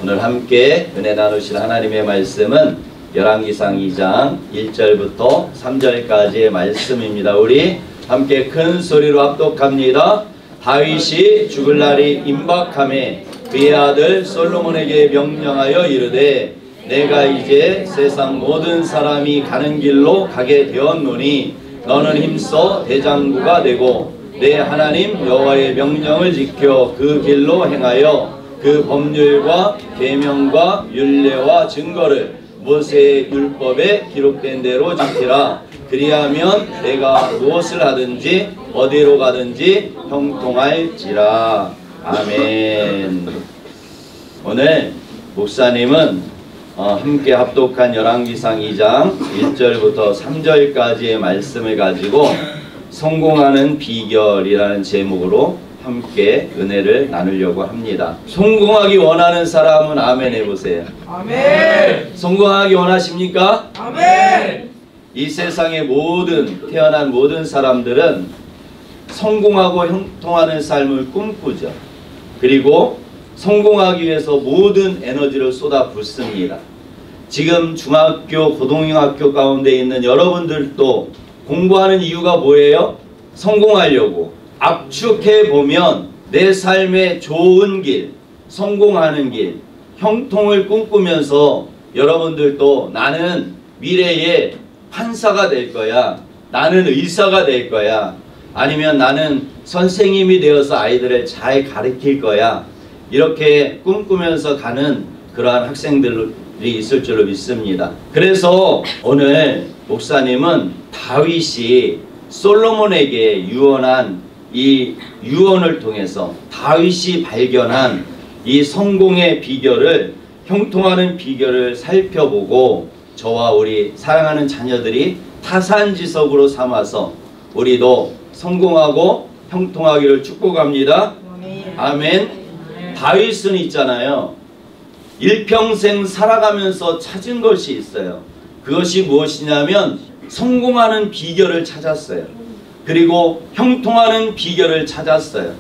오늘 함께 은혜 나누실 하나님의 말씀은 열왕기상 2장 1절부터 3절까지의 말씀입니다. 우리 함께 큰 소리로 합독합니다. 다윗이 죽을 날이 임박하매 그의 아들 솔로몬에게 명령하여 이르되 내가 이제 세상 모든 사람이 가는 길로 가게 되었노니 너는 힘써 대장부가 되고 내 하나님 여호와의 명령을 지켜 그 길로 행하여 그 법률과 계명과 율례와 증거를 모세의 율법에 기록된 대로 지키라. 그리하면 내가 무엇을 하든지 어디로 가든지 형통할지라. 아멘. 오늘 목사님은 함께 합독한 열왕기상 2장 1절부터 3절까지의 말씀을 가지고 성공하는 비결이라는 제목으로 함께 은혜를 나누려고 합니다. 성공하기 원하는 사람은 아멘 해보세요. 아멘. 성공하기 원하십니까? 아멘. 이 세상의 태어난 모든 사람들은 성공하고 형통하는 삶을 꿈꾸죠. 그리고 성공하기 위해서 모든 에너지를 쏟아붓습니다. 지금 중학교, 고등학교 가운데 있는 여러분들도 공부하는 이유가 뭐예요? 성공하려고. 압축해 보면 내 삶의 좋은 길, 성공하는 길, 형통을 꿈꾸면서 여러분들도 나는 미래에 판사가 될 거야, 나는 의사가 될 거야, 아니면 나는 선생님이 되어서 아이들을 잘 가르칠 거야, 이렇게 꿈꾸면서 가는 그러한 학생들이 있을 줄로 믿습니다. 그래서 오늘 목사님은 다윗이 솔로몬에게 유언한 이 유언을 통해서 다윗이 발견한 이 성공의 비결을, 형통하는 비결을 살펴보고 저와 우리 사랑하는 자녀들이 타산지석으로 삼아서 우리도 성공하고 형통하기를 축복합니다. 아멘. 다윗은 있잖아요, 일평생 살아가면서 찾은 것이 있어요. 그것이 무엇이냐면 성공하는 비결을 찾았어요. 그리고 형통하는 비결을 찾았어요.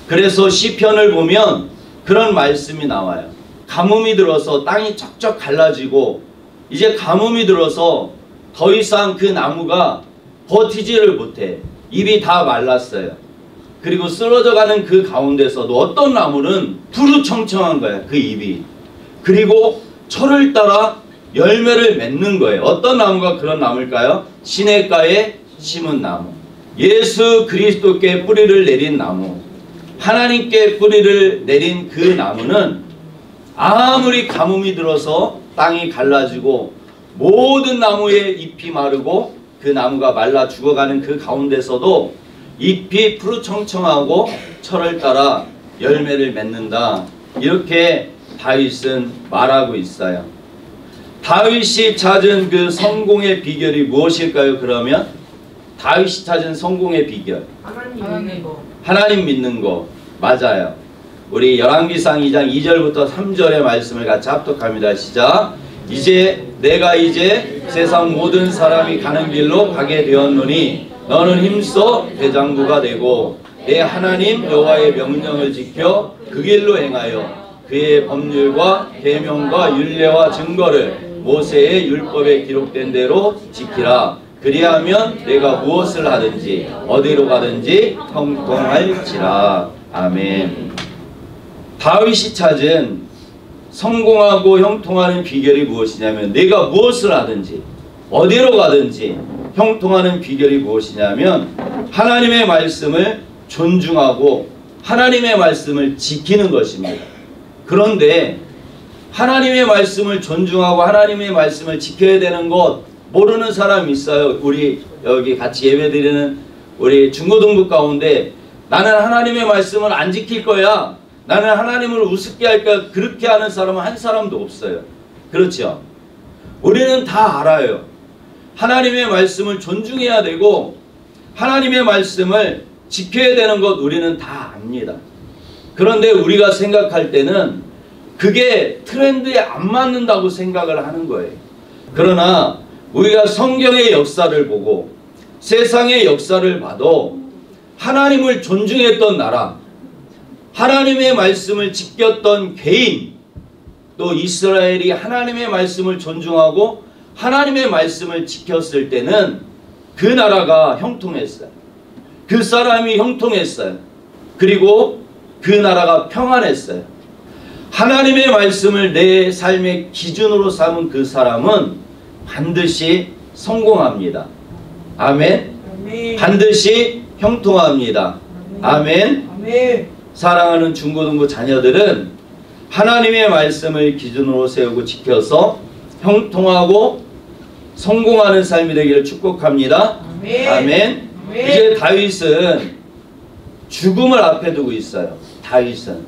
그래서 시편을 보면 그런 말씀이 나와요. 가뭄이 들어서 땅이 쩍쩍 갈라지고 이제 가뭄이 들어서 더 이상 그 나무가 버티지를 못해. 잎이 다 말랐어요. 그리고 쓰러져가는 그 가운데서도 어떤 나무는 푸르청청한 거야, 그 잎이. 그리고 철을 따라 열매를 맺는 거예요. 어떤 나무가 그런 나무일까요? 시냇가에 심은 나무, 예수 그리스도께 뿌리를 내린 나무, 하나님께 뿌리를 내린 그 나무는 아무리 가뭄이 들어서 땅이 갈라지고 모든 나무의 잎이 마르고 그 나무가 말라 죽어가는 그 가운데서도 잎이 푸르청청하고 철을 따라 열매를 맺는다. 이렇게 다윗은 말하고 있어요. 다윗이 찾은 그 성공의 비결이 무엇일까요? 그러면 다윗이 찾은 성공의 비결, 하나님 믿는 거. 맞아요. 우리 열왕기상 2장 2절부터 3절의 말씀을 같이 합독합니다. 시작. 내가 이제 세상 모든 사람이 가는 길로 가게 되었노니 너는 힘써 대장부가 되고 내 하나님 여호와의 명령을 지켜 그 길로 행하여 그의 법률과 계명과 율례와 증거를 모세의 율법에 기록된 대로 지키라. 그리하면 내가 무엇을 하든지 어디로 가든지 형통할지라. 아멘. 다윗이 찾은 성공하고 형통하는 비결이 무엇이냐면, 내가 무엇을 하든지 어디로 가든지 형통하는 비결이 무엇이냐면 하나님의 말씀을 존중하고 하나님의 말씀을 지키는 것입니다. 그런데 하나님의 말씀을 존중하고 하나님의 말씀을 지켜야 되는 것 모르는 사람이 있어요. 우리 여기 같이 예배드리는 우리 중고등부 가운데 나는 하나님의 말씀을 안 지킬 거야, 나는 하나님을 우습게 할까, 그렇게 하는 사람은 한 사람도 없어요. 그렇죠? 우리는 다 알아요. 하나님의 말씀을 존중해야 되고 하나님의 말씀을 지켜야 되는 것 우리는 다 압니다. 그런데 우리가 생각할 때는 그게 트렌드에 안 맞는다고 생각을 하는 거예요. 그러나 우리가 성경의 역사를 보고 세상의 역사를 봐도 하나님을 존중했던 나라, 하나님의 말씀을 지켰던 개인, 또 이스라엘이 하나님의 말씀을 존중하고 하나님의 말씀을 지켰을 때는 그 나라가 형통했어요. 그 사람이 형통했어요. 그리고 그 나라가 평안했어요. 하나님의 말씀을 내 삶의 기준으로 삼은 그 사람은 반드시 성공합니다. 아멘. 아멘. 반드시 형통합니다. 아멘. 아멘. 사랑하는 중고등부 자녀들은 하나님의 말씀을 기준으로 세우고 지켜서 형통하고 성공하는 삶이 되기를 축복합니다. 아멘. 아멘. 아멘. 이제 다윗은 죽음을 앞에 두고 있어요. 다윗은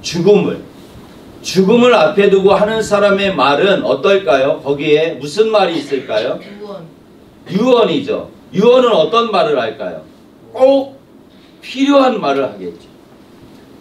죽음을 앞에 두고 하는 사람의 말은 어떨까요? 거기에 무슨 말이 있을까요? 유언이죠. 유언은 어떤 말을 할까요? 꼭 필요한 말을 하겠죠.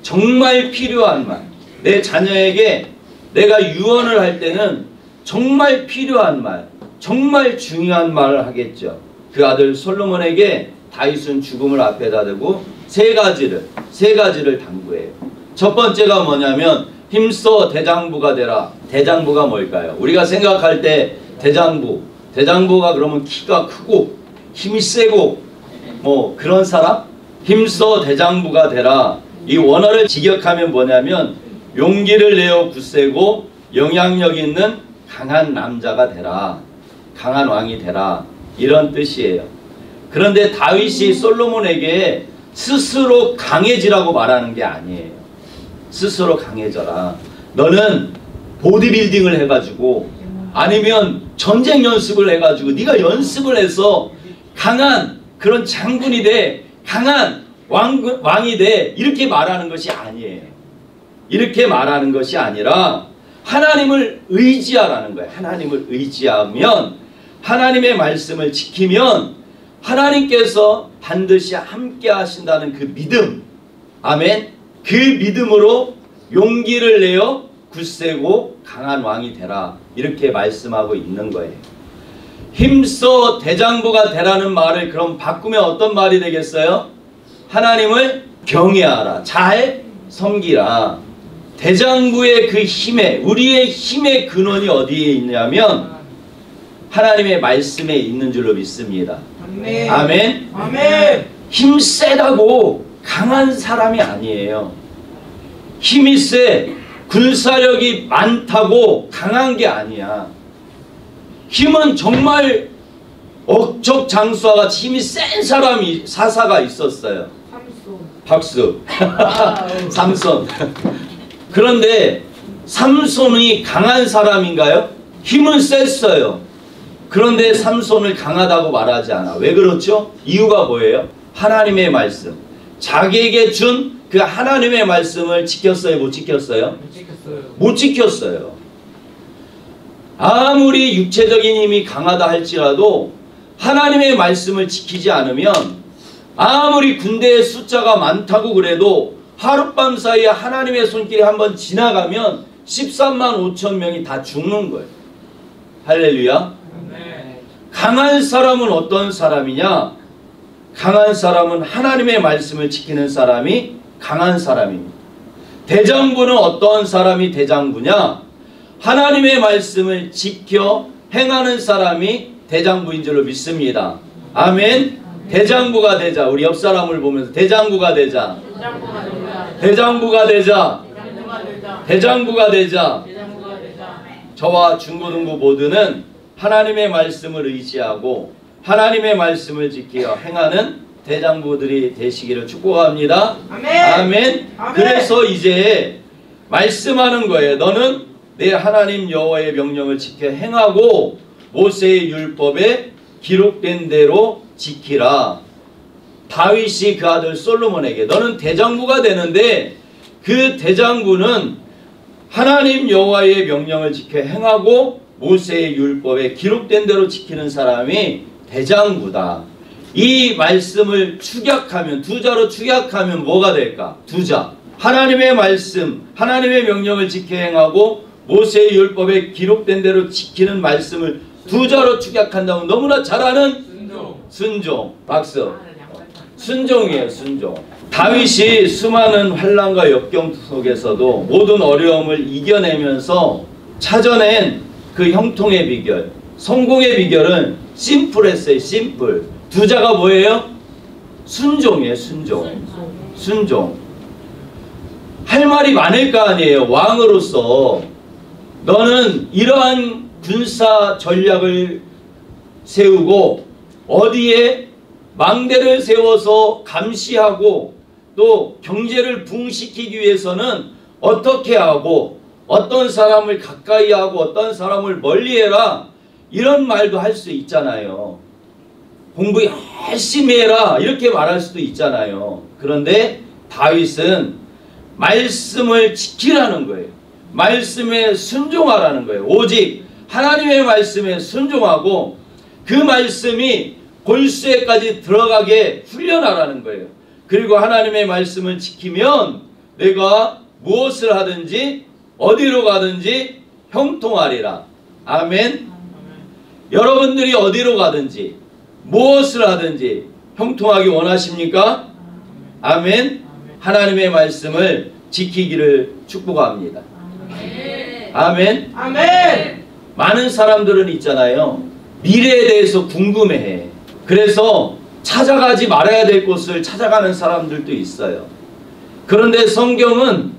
정말 필요한 말. 내 자녀에게 내가 유언을 할 때는 정말 필요한 말, 정말 중요한 말을 하겠죠. 그 아들 솔로몬에게 다윗은 죽음을 앞에다 두고 세 가지를 당부해요. 첫 번째가 뭐냐면 힘써 대장부가 되라. 대장부가 뭘까요? 우리가 생각할 때 대장부가 그러면 키가 크고 힘이 세고 뭐 그런 사람? 힘써 대장부가 되라. 이 원어를 직역하면 뭐냐면 용기를 내어 굳세고 영향력 있는 강한 남자가 되라. 강한 왕이 되라. 이런 뜻이에요. 그런데 다윗이 솔로몬에게 스스로 강해지라고 말하는 게 아니에요. 스스로 강해져라. 너는 보디빌딩을 해가지고 아니면 전쟁 연습을 해가지고 네가 연습을 해서 강한 그런 장군이 돼, 강한 왕이 돼, 이렇게 말하는 것이 아니에요. 이렇게 말하는 것이 아니라 하나님을 의지하라는 거예요. 하나님을 의지하면, 하나님의 말씀을 지키면 하나님께서 반드시 함께 하신다는 그 믿음. 아멘. 그 믿음으로 용기를 내어 굳세고 강한 왕이 되라. 이렇게 말씀하고 있는 거예요. 힘써 대장부가 되라는 말을 그럼 바꾸면 어떤 말이 되겠어요? 하나님을 경외하라. 잘 섬기라. 대장부의 그 힘에, 우리의 힘의 근원이 어디에 있냐면 하나님의 말씀에 있는 줄로 믿습니다. 아멘. 아멘. 아멘. 힘 세다고 강한 사람이 아니에요. 힘이 세, 군사력이 많다고 강한 게 아니야. 힘은 정말 억척장수와 같이 힘이 센 사람이, 사사가 있었어요. 박수. 삼손. 그런데 삼손이 강한 사람인가요? 힘은 셌어요. 그런데 삼손을 강하다고 말하지 않아. 왜 그렇죠? 이유가 뭐예요? 하나님의 말씀. 자기에게 준 그 하나님의 말씀을 지켰어요? 못 지켰어요? 못 지켰어요. 아무리 육체적인 힘이 강하다 할지라도 하나님의 말씀을 지키지 않으면, 아무리 군대의 숫자가 많다고 그래도 하룻밤 사이에 하나님의 손길이 한번 지나가면 13만 5천 명이 다 죽는 거예요. 할렐루야. 강한 사람은 어떤 사람이냐? 강한 사람은 하나님의 말씀을 지키는 사람이 강한 사람입니다. 대장부는 어떤 사람이 대장부냐? 하나님의 말씀을 지켜 행하는 사람이 대장부인 줄로 믿습니다. 아멘. 대장부가 되자. 우리 옆 사람을 보면서 대장부가 되자. 대장부가 되자. 대장부가 되자. 저와 중고등부 모두는 하나님의 말씀을 의지하고 하나님의 말씀을 지켜 행하는 대장부들이 되시기를 축복합니다. 아멘. 아멘. 그래서 이제 말씀하는 거예요. 너는 내 하나님 여호와의 명령을 지켜 행하고 모세의 율법에 기록된 대로 지키라. 다윗이 그 아들 솔로몬에게 너는 대장부가 되는데 그 대장부는 하나님 여호와의 명령을 지켜 행하고 모세의 율법에 기록된 대로 지키는 사람이 대장부다. 이 말씀을 축약하면, 두자로 축약하면 뭐가 될까? 두자. 하나님의 말씀, 하나님의 명령을 지켜 행하고 모세의 율법에 기록된 대로 지키는 말씀을 두자로 축약한다면 너무나 잘 아는 순종. 박수. 순종이에요. 순종. 다윗이 수많은 환난과 역경 속에서도 모든 어려움을 이겨내면서 찾아낸 그 형통의 비결, 성공의 비결은 심플했어요. 심플. 두 자가 뭐예요? 순종이에요. 순종. 할 말이 많을 거 아니에요. 왕으로서 너는 이러한 군사 전략을 세우고 어디에 망대를 세워서 감시하고 또 경제를 부흥시키기 위해서는 어떻게 하고 어떤 사람을 가까이 하고 어떤 사람을 멀리 해라, 이런 말도 할 수 있잖아요. 공부 열심히 해라 이렇게 말할 수도 있잖아요. 그런데 다윗은 말씀을 지키라는 거예요. 말씀에 순종하라는 거예요. 오직 하나님의 말씀에 순종하고 그 말씀이 골수에까지 들어가게 훈련하라는 거예요. 그리고 하나님의 말씀을 지키면 내가 무엇을 하든지 어디로 가든지 형통하리라. 아멘. 여러분들이 어디로 가든지 무엇을 하든지 형통하기 원하십니까? 아멘. 하나님의 말씀을 지키기를 축복합니다. 아멘. 아멘. 많은 사람들은 있잖아요. 미래에 대해서 궁금해해. 그래서 찾아가지 말아야 될 곳을 찾아가는 사람들도 있어요. 그런데 성경은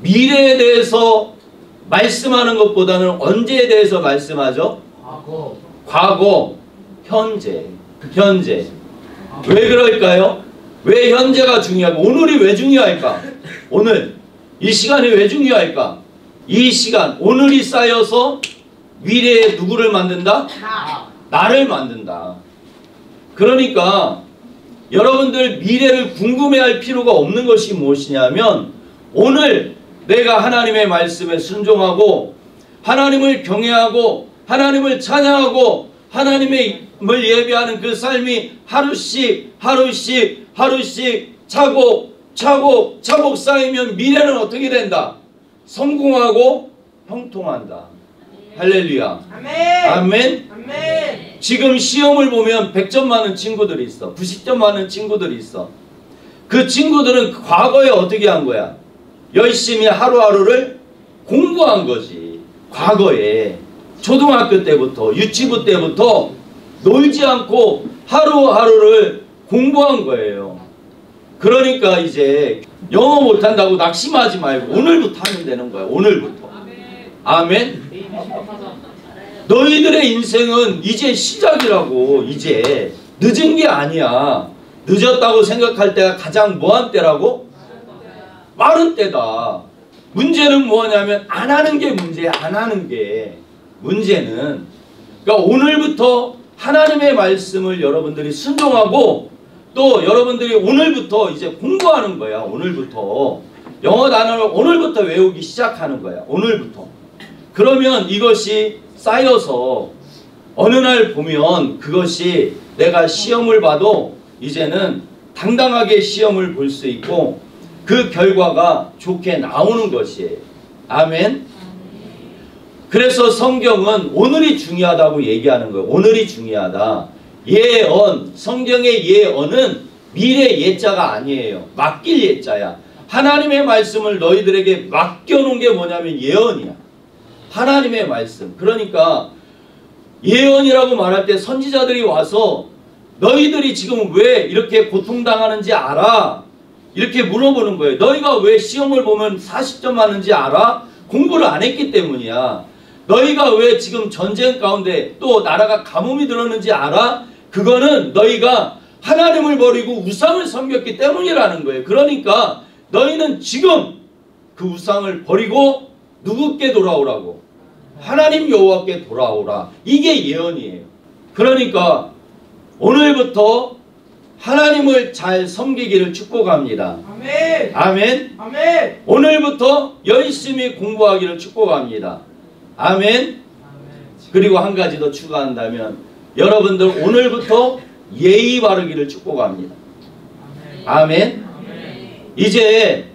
미래에 대해서 말씀하는 것보다는 언제에 대해서 말씀하죠? 과거, 현재. 왜 그럴까요? 왜 현재가 중요하고 오늘이 왜 중요할까? 오늘 이 시간이 왜 중요할까? 이 시간 오늘이 쌓여서 미래에 누구를 만든다? 나를 만든다. 그러니까 여러분들 미래를 궁금해할 필요가 없는 것이 무엇이냐면 오늘 내가 하나님의 말씀에 순종하고 하나님을 경외하고 하나님을 찬양하고 하나님을 예배하는 그 삶이 하루씩 차곡 쌓이면 미래는 어떻게 된다? 성공하고 형통한다. 할렐루야. 아멘. 지금 시험을 보면 100점 많은 친구들이 있어. 90점 많은 친구들이 있어. 그 친구들은 과거에 어떻게 한 거야? 열심히 하루하루를 공부한 거지. 과거에 초등학교 때부터 유치부 때부터 놀지 않고 하루하루를 공부한 거예요. 그러니까 이제 영어 못한다고 낙심하지 말고 오늘부터 하면 되는 거야. 오늘부터. 아멘. 너희들의 인생은 이제 시작이라고. 이제 늦은 게 아니야. 늦었다고 생각할 때가 가장 뭐한 때라고? 빠른 때다. 문제는 뭐냐면 안 하는 게 문제야. 안 하는 게 문제는. 그러니까 오늘부터 하나님의 말씀을 여러분들이 순종하고 또 여러분들이 오늘부터 이제 공부하는 거야. 오늘부터 영어 단어를 오늘부터 외우기 시작하는 거야. 오늘부터. 그러면 이것이 쌓여서 어느 날 보면 그것이 내가 시험을 봐도 이제는 당당하게 시험을 볼 수 있고 그 결과가 좋게 나오는 것이에요. 아멘. 그래서 성경은 오늘이 중요하다고 얘기하는 거예요. 오늘이 중요하다. 예언, 성경의 예언은 미래 예자가 아니에요. 맡길 예자야. 하나님의 말씀을 너희들에게 맡겨놓은 게 뭐냐면 예언이야. 하나님의 말씀. 그러니까 예언이라고 말할 때 선지자들이 와서 너희들이 지금 왜 이렇게 고통당하는지 알아? 이렇게 물어보는 거예요. 너희가 왜 시험을 보면 40점 맞는지 알아? 공부를 안 했기 때문이야. 너희가 왜 지금 전쟁 가운데 또 나라가 가뭄이 들었는지 알아? 그거는 너희가 하나님을 버리고 우상을 섬겼기 때문이라는 거예요. 그러니까 너희는 지금 그 우상을 버리고 누구께 돌아오라고? 하나님 여호와께 돌아오라. 이게 예언이에요. 그러니까 오늘부터 하나님을 잘 섬기기를 축복합니다. 아멘. 아멘. 아멘. 오늘부터 열심히 공부하기를 축복합니다. 아멘. 그리고 한 가지 더 추가한다면 여러분들 오늘부터 예의 바르기를 축복합니다. 아멘. 이제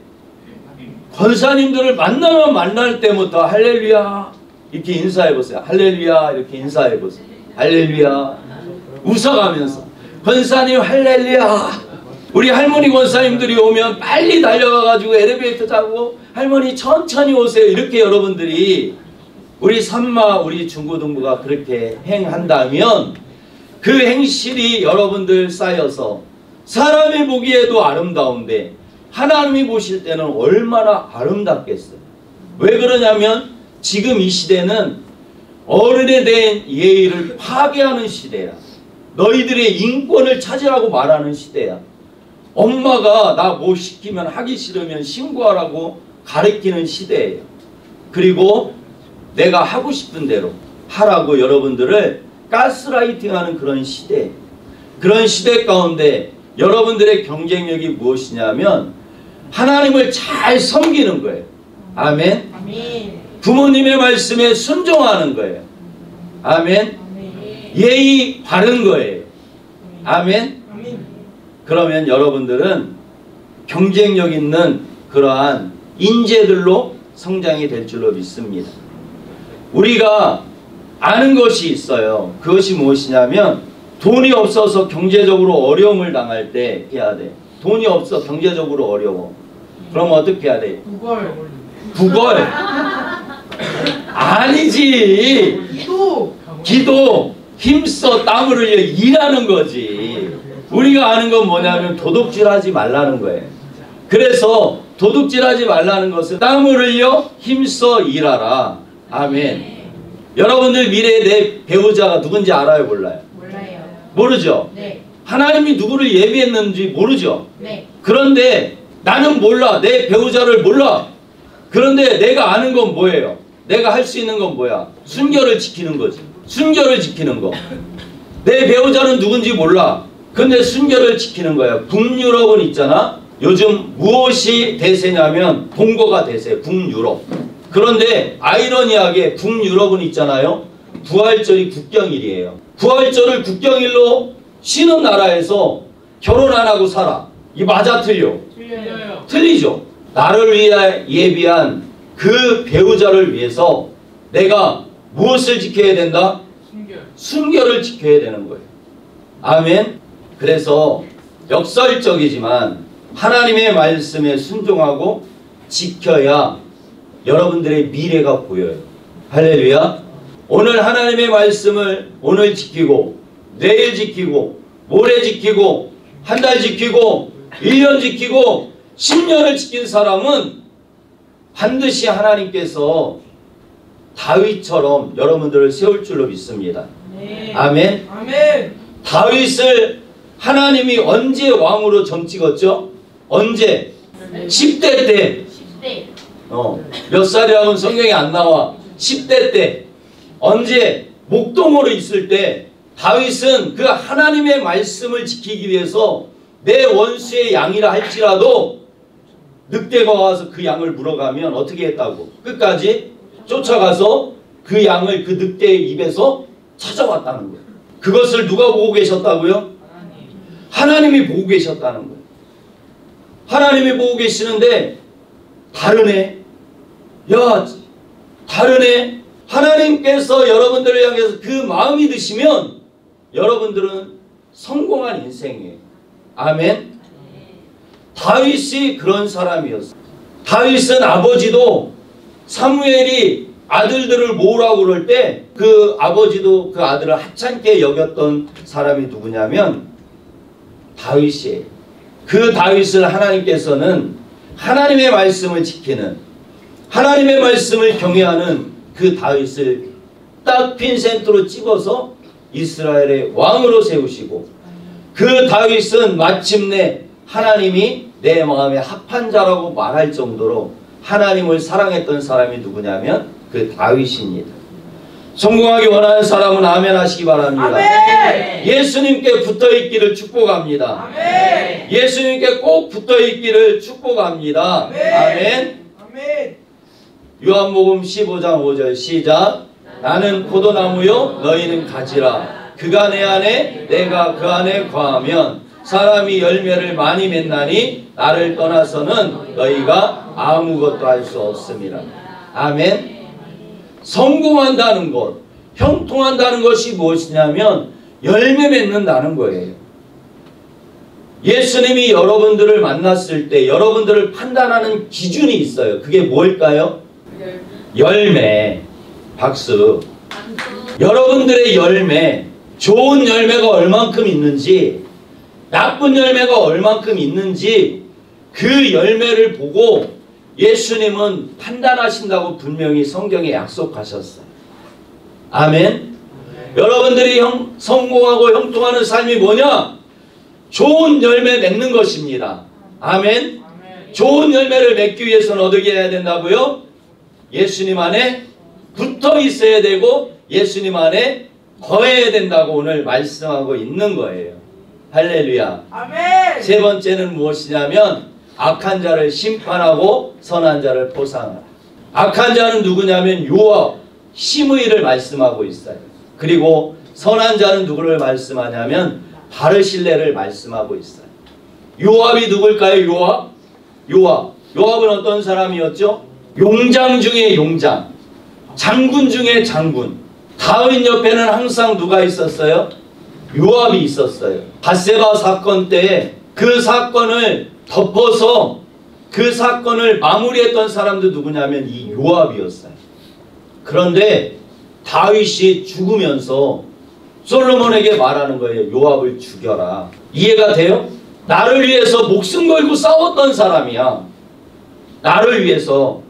권사님들을 만나면 만날 때부터 할렐루야 이렇게 인사해 보세요. 할렐루야 이렇게 인사해 보세요. 할렐루야 웃어가면서 권사님 할렐루야. 우리 할머니 권사님들이 오면 빨리 달려가가지고 엘리베이터 타고 할머니 천천히 오세요. 이렇게 여러분들이 우리 산마 우리 중고등부가 그렇게 행한다면 그 행실이 여러분들 쌓여서 사람이 보기에도 아름다운데 하나님이 보실 때는 얼마나 아름답겠어요. 왜 그러냐면 지금 이 시대는 어른에 대한 예의를 파괴하는 시대야. 너희들의 인권을 찾으라고 말하는 시대야. 엄마가 나 뭐 시키면 하기 싫으면 신고하라고 가르치는 시대예요. 그리고 내가 하고 싶은 대로 하라고 여러분들을 가스라이팅하는 그런 시대. 그런 시대 가운데 여러분들의 경쟁력이 무엇이냐면 하나님을 잘 섬기는 거예요. 아멘. 아멘. 부모님의 말씀에 순종하는 거예요. 아멘. 예의 바른 거예요. 아멘. 아멘. 그러면 여러분들은 경쟁력 있는 그러한 인재들로 성장이 될 줄로 믿습니다. 우리가 아는 것이 있어요. 그것이 무엇이냐면 돈이 없어서 경제적으로 어려움을 당할 때 해야 돼. 돈이 없어 경제적으로 어려워. 그럼 어떻게 해야 돼? 구걸. 아니지. 기도. 힘써 땀을 흘려 일하는 거지. 우리가 아는 건 뭐냐면 도둑질하지 말라는 거예요. 그래서 도둑질하지 말라는 것은 땀을 흘려 힘써 일하라. 아멘. 여러분들 미래에 내 배우자가 누군지 알아요, 몰라요? 몰라요. 모르죠? 네. 하나님이 누구를 예비했는지 모르죠? 네. 그런데 나는 몰라. 내 배우자를 몰라. 그런데 내가 아는 건 뭐예요? 내가 할 수 있는 건 뭐야? 순결을 지키는 거지. 순결을 지키는 거. 내 배우자는 누군지 몰라. 근데 순결을 지키는 거야. 북유럽은 있잖아. 요즘 무엇이 대세냐면 동거가 대세. 북유럽. 그런데 아이러니하게 북유럽은 있잖아요. 부활절이 국경일이에요. 부활절을 국경일로 쉬는 나라에서 결혼 안 하고 살아. 이 맞아 틀려? 틀려요. 틀리죠. 나를 위해 예비한 그 배우자를 위해서 내가 무엇을 지켜야 된다? 순결을 지켜야 되는 거예요. 아멘. 그래서 역설적이지만 하나님의 말씀에 순종하고 지켜야 여러분들의 미래가 보여요. 할렐루야. 오늘 하나님의 말씀을 오늘 지키고 내일 지키고 모레 지키고 한 달 지키고 1년 지키고 10년을 지킨 사람은 반드시 하나님께서 다윗처럼 여러분들을 세울 줄로 믿습니다. 네. 아멘. 아멘. 다윗을 하나님이 언제 왕으로 점 찍었죠? 언제? 10대 때. 10대. 몇 살이라고는 성경에 안 나와. 10대 때. 언제? 목동으로 있을 때 다윗은 그 하나님의 말씀을 지키기 위해서 내 원수의 양이라 할지라도 늑대가 와서 그 양을 물어가면 어떻게 했다고? 끝까지 쫓아가서 그 양을 그 늑대의 입에서 찾아왔다는 거예요. 그것을 누가 보고 계셨다고요? 하나님이 보고 계셨다는 거예요. 하나님이 보고 계시는데 다르네. 야, 다르네. 하나님께서 여러분들을 향해서 그 마음이 드시면 여러분들은 성공한 인생이에요. 아멘. 다윗이 그런 사람이었어요. 다윗은 아버지도 사무엘이 아들들을 모으라고 그럴 때 그 아버지도 그 아들을 하찮게 여겼던 사람이 누구냐면 다윗이에요. 그 다윗을 하나님께서는 하나님의 말씀을 지키는, 하나님의 말씀을 경외하는 그 다윗을 딱 핀센트로 집어서 이스라엘의 왕으로 세우시고, 그 다윗은 마침내 하나님이 내 마음에 합한 자라고 말할 정도로 하나님을 사랑했던 사람이 누구냐면 그 다윗입니다. 성공하기 원하는 사람은 아멘 하시기 바랍니다. 아멘. 예수님께 붙어있기를 축복합니다. 아멘. 예수님께 꼭 붙어있기를 축복합니다. 아멘. 아멘. 아멘. 요한복음 15장 5절 시작. 나는 포도나무요 너희는 가지라. 그가 내 안에 내가 그 안에 거하면 사람이 열매를 많이 맺나니 나를 떠나서는 너희가 아무것도 할 수 없습니다. 아멘. 성공한다는 것, 형통한다는 것이 무엇이냐면 열매 맺는다는 거예요. 예수님이 여러분들을 만났을 때 여러분들을 판단하는 기준이 있어요. 그게 뭘까요? 열매. 박수. 여러분들의 열매, 좋은 열매가 얼만큼 있는지, 나쁜 열매가 얼만큼 있는지 그 열매를 보고 예수님은 판단하신다고 분명히 성경에 약속하셨어요. 아멘. 여러분들이 성공하고 형통하는 삶이 뭐냐? 좋은 열매 맺는 것입니다. 아멘. 좋은 열매를 맺기 위해서는 어떻게 해야 된다고요? 예수님 안에 붙어 있어야 되고 예수님 안에 거해야 된다고 오늘 말씀하고 있는 거예요. 할렐루야. 아멘. 세 번째는 무엇이냐면 악한 자를 심판하고 선한 자를 보상하라. 악한 자는 누구냐면 요압, 시므이를 말씀하고 있어요. 그리고 선한 자는 누구를 말씀하냐면 바르실레를 말씀하고 있어요. 요압이 누굴까요? 요압은 어떤 사람이었죠? 용장 중에 용장, 장군 중에 장군. 다윗 옆에는 항상 누가 있었어요? 요압이 있었어요. 밧세바 사건 때 그 사건을 덮어서 그 사건을 마무리했던 사람도 누구냐면 이 요압이었어요. 그런데 다윗이 죽으면서 솔로몬에게 말하는 거예요. 요압을 죽여라. 이해가 돼요? 나를 위해서 목숨 걸고 싸웠던 사람이야. 나를 위해서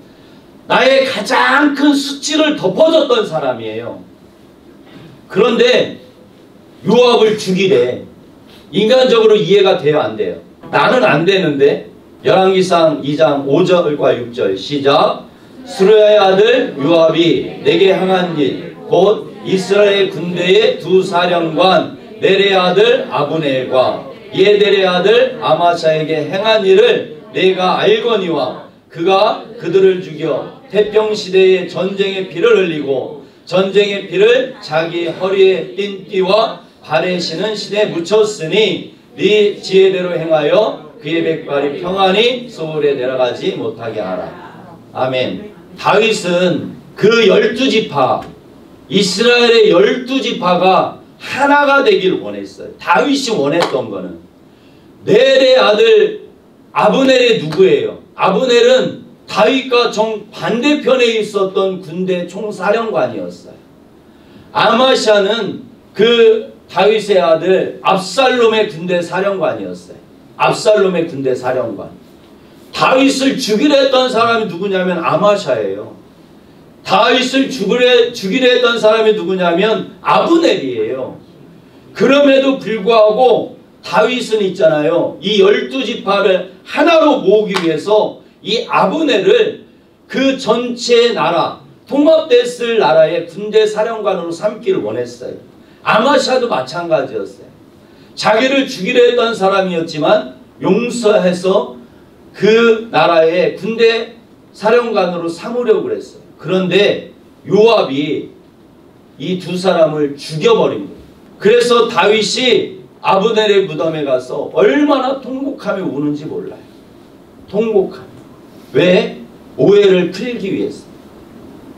나의 가장 큰 수치를 덮어줬던 사람이에요. 그런데 요압을 죽이래. 인간적으로 이해가 돼요, 안 돼요? 나는 안 되는데. 열왕기상 2장 5절과 6절 시작. 스루야의 아들 요압이 내게 행한 일 곧 이스라엘 군대의 두 사령관 넬의 아들 아브넬과 예델의 아들 아마샤에게 행한 일을 내가 알거니와 그가 그들을 죽여 태평시대의 전쟁의 피를 흘리고 전쟁의 피를 자기 허리에 띤 띠와 발에 신은 신에 묻혔으니 네 지혜대로 행하여 그의 백발이 평안히 소울에 내려가지 못하게 하라. 아멘. 다윗은 그 12지파 이스라엘의 12지파가 하나가 되기를 원했어요. 다윗이 원했던 거는 넬의 아들 아브넬이 누구예요? 아브넬은 다윗과 정반대편에 있었던 군대 총사령관이었어요. 아마샤는 그 다윗의 아들 압살롬의 군대 사령관이었어요. 압살롬의 군대 사령관. 다윗을 죽이려 했던 사람이 누구냐면 아마샤예요. 다윗을 죽이려 했던 사람이 누구냐면 아브넬이에요. 그럼에도 불구하고 다윗은 있잖아요. 이 12지파를 하나로 모으기 위해서 이 아브넬을 그 전체 나라, 통합됐을 나라의 군대 사령관으로 삼기를 원했어요. 아마샤도 마찬가지였어요. 자기를 죽이려 했던 사람이었지만 용서해서 그 나라의 군대 사령관으로 삼으려고 그랬어요. 그런데 요압이 이 두 사람을 죽여버린 거예요. 그래서 다윗이 아브넬의 무덤에 가서 얼마나 통곡하며 우는지 몰라요. 통곡하며. 왜? 오해를 풀기 위해서.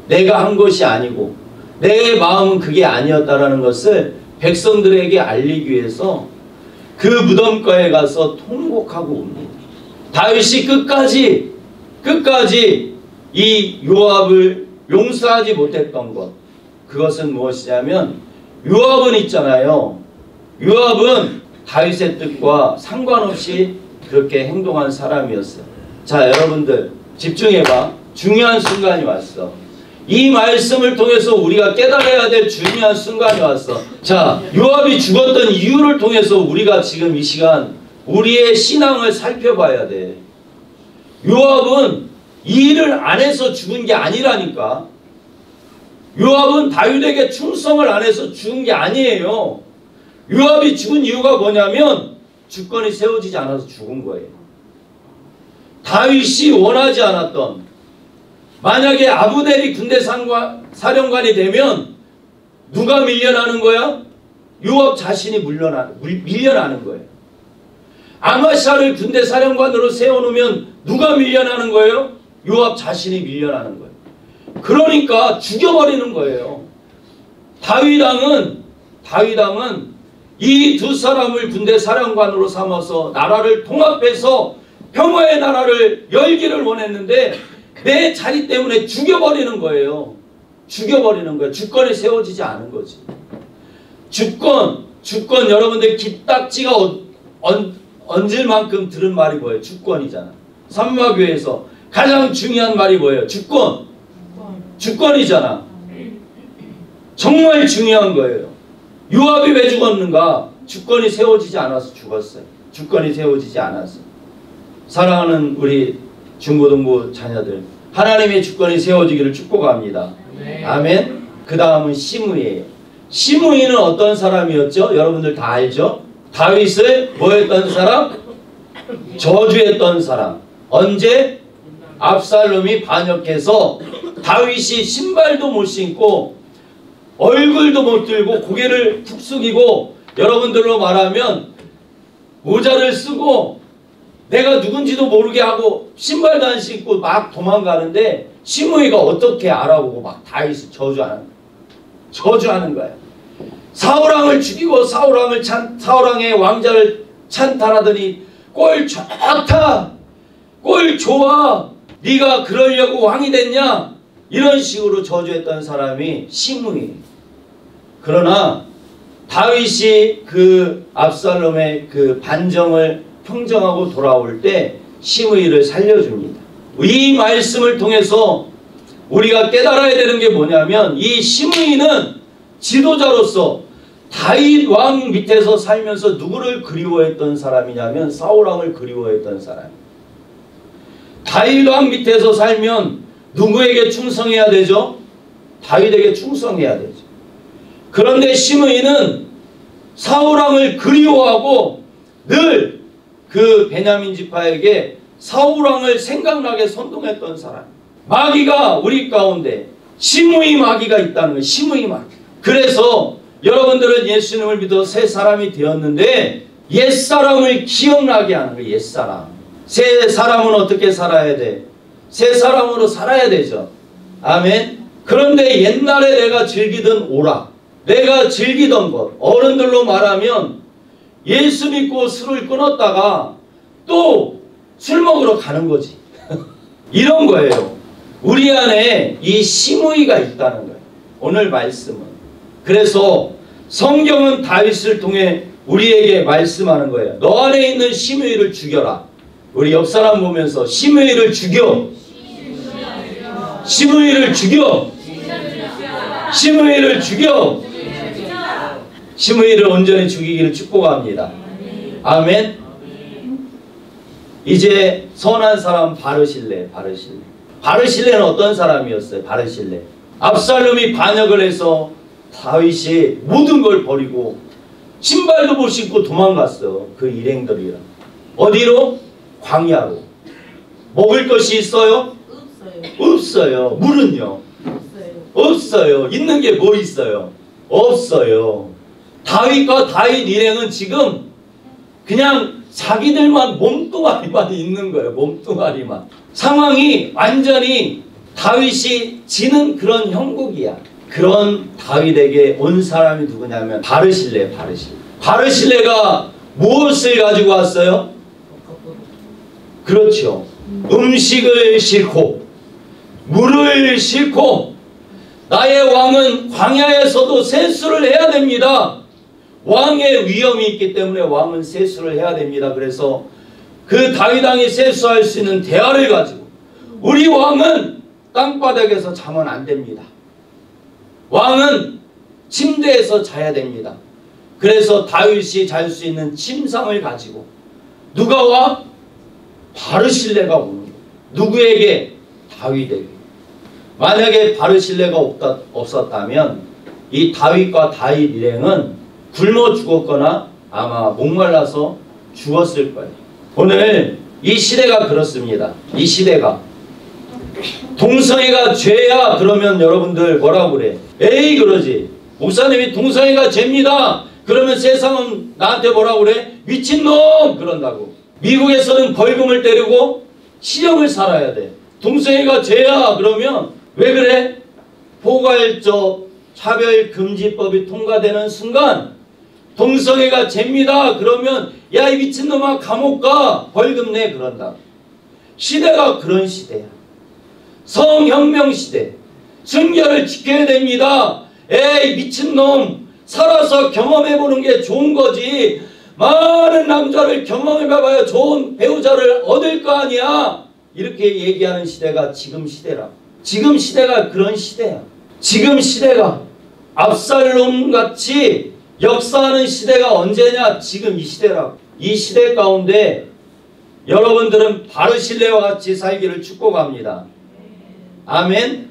내가 한 것이 아니고 내 마음은 그게 아니었다라는 것을 백성들에게 알리기 위해서 그 무덤가에 가서 통곡하고 웁니다. 다윗이 끝까지 이 요압을 용서하지 못했던 것, 그것은 무엇이냐면 요압은 있잖아요. 요압은 다윗의 뜻과 상관없이 그렇게 행동한 사람이었어요. 자, 여러분들 집중해봐. 중요한 순간이 왔어. 이 말씀을 통해서 우리가 깨달아야 될 중요한 순간이 왔어. 자, 요압이 죽었던 이유를 통해서 우리가 지금 이 시간 우리의 신앙을 살펴봐야 돼. 요압은 이 일을 안 해서 죽은 게 아니라니까. 요압은 다윗에게 충성을 안 해서 죽은 게 아니에요. 요압이 죽은 이유가 뭐냐면 주권이 세워지지 않아서 죽은 거예요. 다윗이 원하지 않았던, 만약에 아브넬이 군대 사령관이 되면 누가 밀려나는 거야? 요압 자신이 밀려나는 거예요. 아마샤를 군대 사령관으로 세워놓으면 누가 밀려나는 거예요? 요압 자신이 밀려나는 거예요. 그러니까 죽여버리는 거예요. 다윗왕은 이 두 사람을 군대 사령관으로 삼아서 나라를 통합해서 평화의 나라를 열기를 원했는데 내 자리 때문에 죽여버리는 거예요. 죽여버리는 거야. 주권이 세워지지 않은 거지. 주권 여러분들 기딱지가 얹을 만큼 들은 말이 뭐예요? 주권이잖아. 삼마교회에서 가장 중요한 말이 뭐예요? 주권이잖아. 정말 중요한 거예요. 요압이 왜 죽었는가? 주권이 세워지지 않아서 죽었어요. 주권이 세워지지 않아서. 사랑하는 우리 중고등부 자녀들, 하나님의 주권이 세워지기를 축복합니다. 네. 아멘. 그 다음은 시므이예요. 시므이는 어떤 사람이었죠? 여러분들 다 알죠? 다윗을 뭐 했던 사람? 저주했던 사람. 언제? 압살롬이 반역해서 다윗이 신발도 못 신고 얼굴도 못 들고 고개를 푹 숙이고, 여러분들로 말하면 모자를 쓰고 내가 누군지도 모르게 하고 신발도 안 신고 막 도망가는데, 시므이가 어떻게 알아보고 막 다윗을 저주하는 거야. 사울왕을 죽이고 사울왕의 왕자를 찬탈하더니 꼴 좋다, 꼴 좋아, 네가 그러려고 왕이 됐냐, 이런 식으로 저주했던 사람이 시므이. 그러나 다윗이 그 압살롬의 그 반정을 평정하고 돌아올 때 시므이를 살려줍니다. 이 말씀을 통해서 우리가 깨달아야 되는 게 뭐냐면, 이 시므이는 지도자로서 다윗 왕 밑에서 살면서 누구를 그리워했던 사람이냐면 사울왕을 그리워했던 사람. 다윗 왕 밑에서 살면 누구에게 충성해야 되죠? 다윗에게 충성해야 되죠. 그런데 시므이는 사울왕을 그리워하고 늘 그 베냐민 지파에게 사울왕을 생각나게 선동했던 사람. 마귀가 우리 가운데 시므이 마귀가 있다는 거예요. 시므이 마귀. 그래서 여러분들은 예수님을 믿어 새 사람이 되었는데 옛사람을 기억나게 하는 거예요. 옛사람. 새 사람은 어떻게 살아야 돼? 새 사람으로 살아야 되죠. 아멘. 그런데 옛날에 내가 즐기던 오락, 내가 즐기던 것, 어른들로 말하면 예수 믿고 술을 끊었다가 또 술 먹으러 가는 거지. 이런 거예요. 우리 안에 이 시므이가 있다는 거예요. 오늘 말씀은. 그래서 성경은 다윗을 통해 우리에게 말씀하는 거예요. 너 안에 있는 시므이를 죽여라. 우리 옆 사람 보면서 시므이를 죽여. 시므이를 죽여. 시므이를 죽여. 시므이를 온전히 죽이기를 축복합니다. 아멘. 이제 선한 사람 바르실레. 바르실레는 어떤 사람이었어요? 바르실레. 압살롬이 반역을 해서 다윗이 모든 걸 버리고 신발도 못 신고 도망갔어. 그 일행들이랑. 어디로? 광야로. 먹을 것이 있어요? 없어요. 물은요? 없어요. 있는 게 뭐 있어요? 없어요. 다윗과 다윗 일행은 지금 그냥 자기들만 몸뚱아리만 있는 거예요. 몸뚱아리만. 상황이 완전히 다윗이 지는 그런 형국이야. 그런 다윗에게 온 사람이 누구냐면 바르실레. 바르실레가 무엇을 가지고 왔어요? 그렇죠. 음식을 싣고 물을 싣고, 나의 왕은 광야에서도 세수를 해야 됩니다. 왕의 위험이 있기 때문에 왕은 세수를 해야 됩니다. 그래서 그 다윗 왕이 세수할 수 있는 대야를 가지고, 우리 왕은 땅바닥에서 자면 안 됩니다. 왕은 침대에서 자야 됩니다. 그래서 다윗이 잘 수 있는 침상을 가지고 누가 와? 바르실레가 오는 거예요. 누구에게? 다윗에게. 만약에 바르실레가 없었다면 이 다윗과 다윗 일행은 굶어 죽었거나 아마 목말라서 죽었을 거예요. 오늘 이 시대가 그렇습니다. 이 시대가 동성애가 죄야 그러면 여러분들 뭐라고 그래? 에이 그러지. 목사님이 동성애가 죄입니다. 그러면 세상은 나한테 뭐라고 그래? 미친놈 그런다고. 미국에서는 벌금을 때리고 실형을 살아야 돼. 동성애가 죄야 그러면 왜 그래? 포괄적 차별금지법이 통과되는 순간 동성애가 죄입니다. 그러면 야 이 미친놈아 감옥 가. 벌금 내. 그런다. 시대가 그런 시대야. 성혁명 시대. 순결을 지켜야 됩니다. 에이 미친놈, 살아서 경험해보는 게 좋은 거지. 많은 남자를 경험해봐야 좋은 배우자를 얻을 거 아니야. 이렇게 얘기하는 시대가 지금 시대라. 지금 시대가 그런 시대야. 지금 시대가 압살롬같이 역사하는 시대가 언제냐? 지금 이 시대라고. 이 시대 가운데 여러분들은 바르실레와 같이 살기를 축복합니다. 아멘.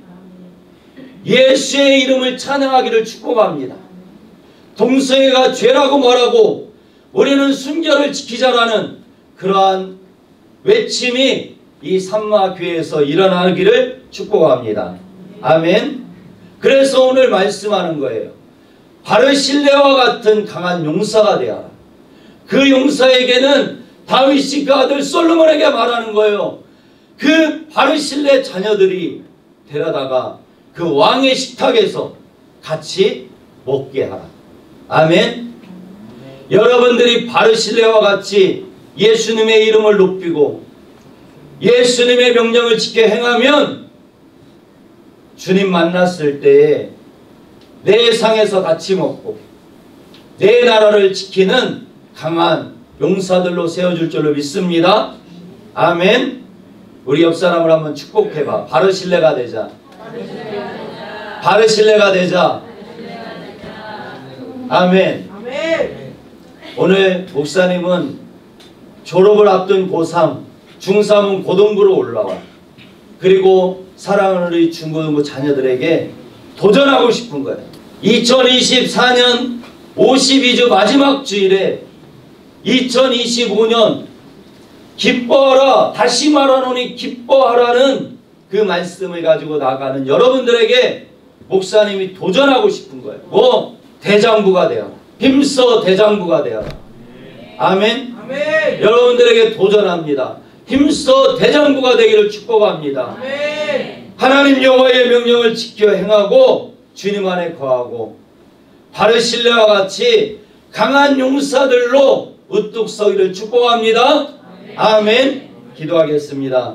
예수의 이름을 찬양하기를 축복합니다. 동성애가 죄라고 말하고 우리는 순결을 지키자라는 그러한 외침이 이 산마교회에서 일어나기를 축복합니다. 아멘. 그래서 오늘 말씀하는 거예요. 바르실레와 같은 강한 용사가 되어라. 그 용사에게는 다윗이 그 아들 솔로몬에게 말하는 거예요. 그 바르실레 자녀들이 데려다가 그 왕의 식탁에서 같이 먹게 하라. 아멘. 여러분들이 바르실레와 같이 예수님의 이름을 높이고 예수님의 명령을 지켜 행하면 주님 만났을 때에 내 상에서 같이 먹고 내 나라를 지키는 강한 용사들로 세워줄 줄로 믿습니다. 아멘. 우리 옆 사람을 한번 축복해봐. 바르실레가 되자. 바르실레가 되자. 아멘. 오늘 목사님은 졸업을 앞둔 고3, 중3은 고등부로 올라와. 그리고 사랑하는 우리 중고등부 자녀들에게 도전하고 싶은 거예요. 2024년 52주 마지막 주일에 2025년 기뻐하라, 다시 말하노니 기뻐하라는 그 말씀을 가지고 나가는 여러분들에게 목사님이 도전하고 싶은 거예요. 뭐? 대장부가 되어라. 힘써 대장부가 되어라. 아멘. 아멘. 여러분들에게 도전합니다. 힘써 대장부가 되기를 축복합니다. 아멘. 하나님 여호와의 명령을 지켜 행하고 주님 안에 거하고 바르실레와 같이 강한 용사들로 우뚝 서기를 축복합니다. 아멘. 기도하겠습니다.